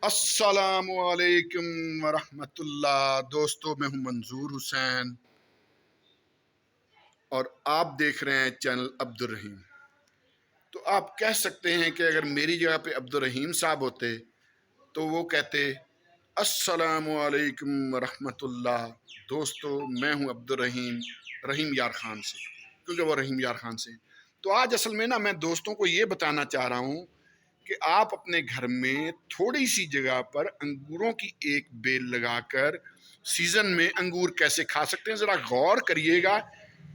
السلام علیکم ورحمۃ اللہ دوستو، میں ہوں منظور حسین اور آپ دیکھ رہے ہیں چینل عبدالرحیم۔ تو آپ کہہ سکتے ہیں کہ اگر میری جگہ پہ عبدالرحیم صاحب ہوتے تو وہ کہتے السلام علیکم ورحمۃ اللہ دوستو، میں ہوں عبدالرحیم رحیم یار خان سے، کیونکہ وہ رحیم یار خان سے۔ تو آج اصل میں میں دوستوں کو یہ بتانا چاہ رہا ہوں کہ آپ اپنے گھر میں تھوڑی سی جگہ پر انگوروں کی ایک بیل لگا کر سیزن میں انگور کیسے کھا سکتے ہیں، ذرا غور کریے گا۔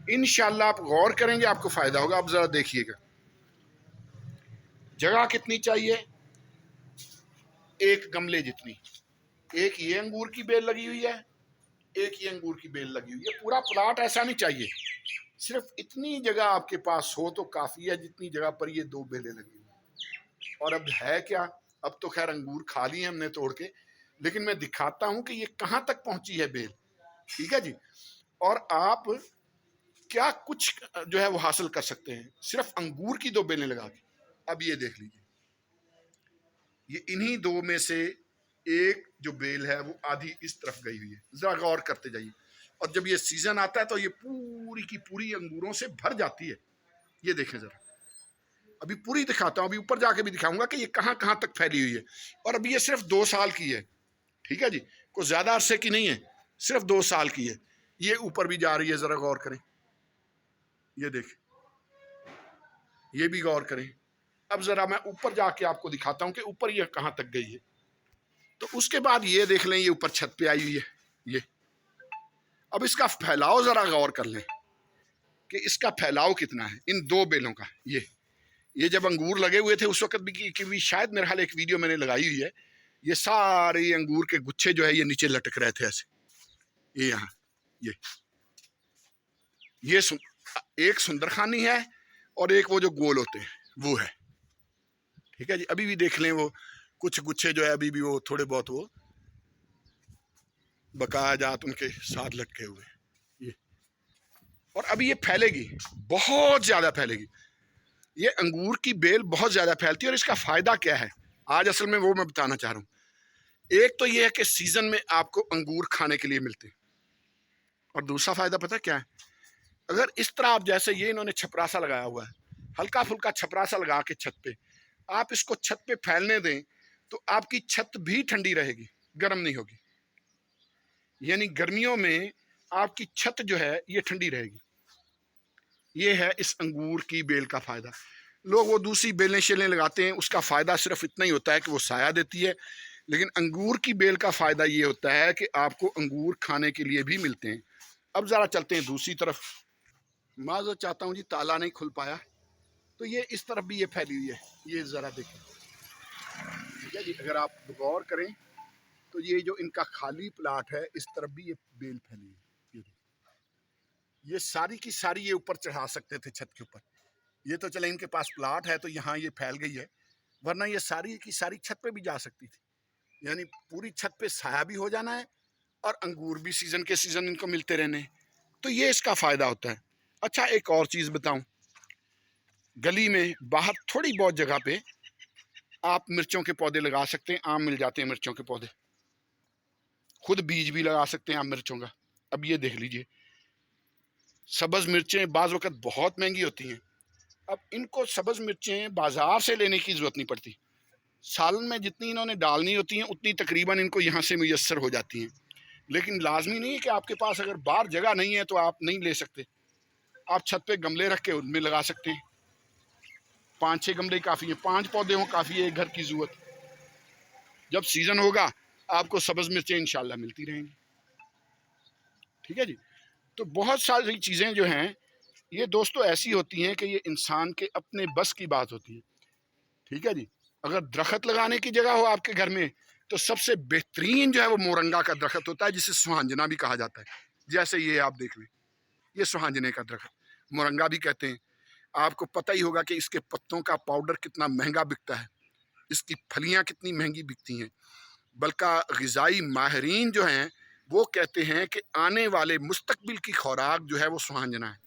انشاءاللہ آپ غور کریں گے، آپ کو فائدہ ہوگا۔ آپ ذرا دیکھیے گا، جگہ کتنی چاہیے؟ ایک گملے جتنی۔ ایک یہ انگور کی بیل لگی ہوئی ہے، ایک یہ انگور کی بیل لگی ہوئی ہے۔ پورا پلاٹ ایسا نہیں چاہیے، صرف اتنی جگہ آپ کے پاس ہو تو کافی ہے جتنی جگہ پر یہ دو بیلیں لگی ہوئی۔ اور اب ہے کیا، اب تو خیر انگور کھا لیے ہم نے توڑ کے، لیکن میں دکھاتا ہوں کہ یہ کہاں تک پہنچی ہے بیل۔ ٹھیک ہے جی، اور آپ کیا کچھ جو ہے وہ حاصل کر سکتے ہیں صرف انگور کی دو بیلیں لگا کے۔ اب یہ دیکھ لیجیے، یہ انہی دو میں سے ایک جو بیل ہے وہ آدھی اس طرف گئی ہوئی ہے، ذرا غور کرتے جائیے۔ اور جب یہ سیزن آتا ہے تو یہ پوری کی پوری انگوروں سے بھر جاتی ہے۔ یہ دیکھیں ذرا، ابھی پوری دکھاتا ہوں، ابھی اوپر جا کے بھی دکھاؤں گا کہ یہ کہاں کہاں تک پھیلی ہوئی ہے۔ اور ابھی یہ صرف 2 سال کی ہے، ٹھیک ہے جی، کوئی زیادہ عرصے کی نہیں ہے، صرف 2 سال کی ہے۔ یہ اوپر بھی جا رہی ہے، ذرا غور کریں، یہ دیکھیں، یہ بھی غور کریں۔ اب ذرا میں اوپر جا کے آپ کو دکھاتا ہوں کہ اوپر یہ کہاں تک گئی ہے۔ تو اس کے بعد یہ دیکھ لیں، یہ اوپر چھت پہ آئی ہوئی ہے یہ۔ اب اس کا پھیلاؤ ذرا غور کر لیں کہ اس کا پھیلاؤ کتنا ہے ان دو بیلوں کا۔ یہ جب انگور لگے ہوئے تھے اس وقت بھی شاید میرے حال ایک ویڈیو میں نے لگائی ہوئی ہے، یہ سارے انگور کے گچھے جو ہے یہ نیچے لٹک رہے تھے ایسے، یہ یہاں یہ ایک سندرخانی ہے اور ایک وہ جو گول ہوتے ہیں وہ ہے، ٹھیک ہے جی۔ ابھی بھی دیکھ لیں، وہ کچھ گچھے جو ہے ابھی بھی وہ تھوڑے بہت وہ بقایا جات ان کے ساتھ لٹکے ہوئے یہ۔ اور ابھی یہ پھیلے گی، بہت زیادہ پھیلے گی۔ یہ انگور کی بیل بہت زیادہ پھیلتی ہے، اور اس کا فائدہ کیا ہے آج اصل میں وہ میں بتانا چاہ رہا ہوں۔ ایک تو یہ ہے کہ سیزن میں آپ کو انگور کھانے کے لیے ملتے ہیں، اور دوسرا فائدہ پتہ کیا ہے؟ اگر اس طرح آپ جیسے یہ انہوں نے چھپراسا لگایا ہوا ہے، ہلکا پھلکا چھپراسا لگا کے چھت پہ آپ اس کو چھت پہ پھیلنے دیں تو آپ کی چھت بھی ٹھنڈی رہے گی، گرم نہیں ہوگی۔ یعنی گرمیوں میں آپ کی چھت جو ہے یہ ٹھنڈی رہے گی۔ یہ ہے اس انگور کی بیل کا فائدہ۔ لوگ وہ دوسری بیلیں شیلیں لگاتے ہیں، اس کا فائدہ صرف اتنا ہی ہوتا ہے کہ وہ سایہ دیتی ہے، لیکن انگور کی بیل کا فائدہ یہ ہوتا ہے کہ آپ کو انگور کھانے کے لیے بھی ملتے ہیں۔ اب ذرا چلتے ہیں دوسری طرف۔ معذرت چاہتا ہوں جی، تالا نہیں کھل پایا۔ تو یہ اس طرف بھی یہ پھیلی ہوئی ہے، یہ ذرا دیکھیں، ٹھیک ہے جی۔ اگر آپ غور کریں تو یہ جو ان کا خالی پلاٹ ہے اس طرف بھی یہ بیل پھیلی ہوئی ہے۔ یہ ساری کی ساری یہ اوپر چڑھا سکتے تھے چھت کے اوپر، یہ تو چلے ان کے پاس پلاٹ ہے تو یہاں یہ پھیل گئی ہے، ورنہ یہ ساری کی ساری چھت پہ بھی جا سکتی تھی۔ یعنی پوری چھت پہ سایہ بھی ہو جانا ہے اور انگور بھی سیزن کے سیزن ان کو ملتے رہنے، تو یہ اس کا فائدہ ہوتا ہے۔ اچھا، ایک اور چیز بتاؤں، گلی میں باہر تھوڑی بہت جگہ پہ آپ مرچوں کے پودے لگا سکتے ہیں، عام مل جاتے ہیں مرچوں کے پودے، خود بیج بھی لگا سکتے ہیں آپ مرچوں کا۔ اب یہ دیکھ لیجئے، سبز مرچیں بعض وقت بہت مہنگی ہوتی ہیں۔ اب ان کو سبز مرچیں بازار سے لینے کی ضرورت نہیں پڑتی، سالن میں جتنی انہوں نے ڈالنی ہوتی ہیں اتنی تقریباً ان کو یہاں سے میسر ہو جاتی ہیں۔ لیکن لازمی نہیں ہے کہ آپ کے پاس اگر باہر جگہ نہیں ہے تو آپ نہیں لے سکتے، آپ چھت پہ گملے رکھ کے ان میں لگا سکتے ہیں۔ 5-6 گملے کافی ہیں، 5 پودے ہوں کافی ہے ایک گھر کی ضرورت۔ جب سیزن ہوگا آپ کو سبز مرچیں انشاءاللہ ملتی رہیں گی، ٹھیک ہے جی۔ تو بہت ساری چیزیں جو ہیں یہ دوستو ایسی ہوتی ہیں کہ یہ انسان کے اپنے بس کی بات ہوتی ہے، ٹھیک ہے جی۔ اگر درخت لگانے کی جگہ ہو آپ کے گھر میں تو سب سے بہترین جو ہے وہ مورنگا کا درخت ہوتا ہے، جسے سہانجنا بھی کہا جاتا ہے۔ جیسے یہ آپ دیکھ لیں، یہ سہانجنے کا درخت مورنگا بھی کہتے ہیں۔ آپ کو پتہ ہی ہوگا کہ اس کے پتوں کا پاؤڈر کتنا مہنگا بکتا ہے، اس کی پھلیاں کتنی مہنگی بکتی ہیں، بلکہ غذائی ماہرین جو ہیں وہ کہتے ہیں کہ آنے والے مستقبل کی خوراک جو ہے وہ سہانجنا ہے۔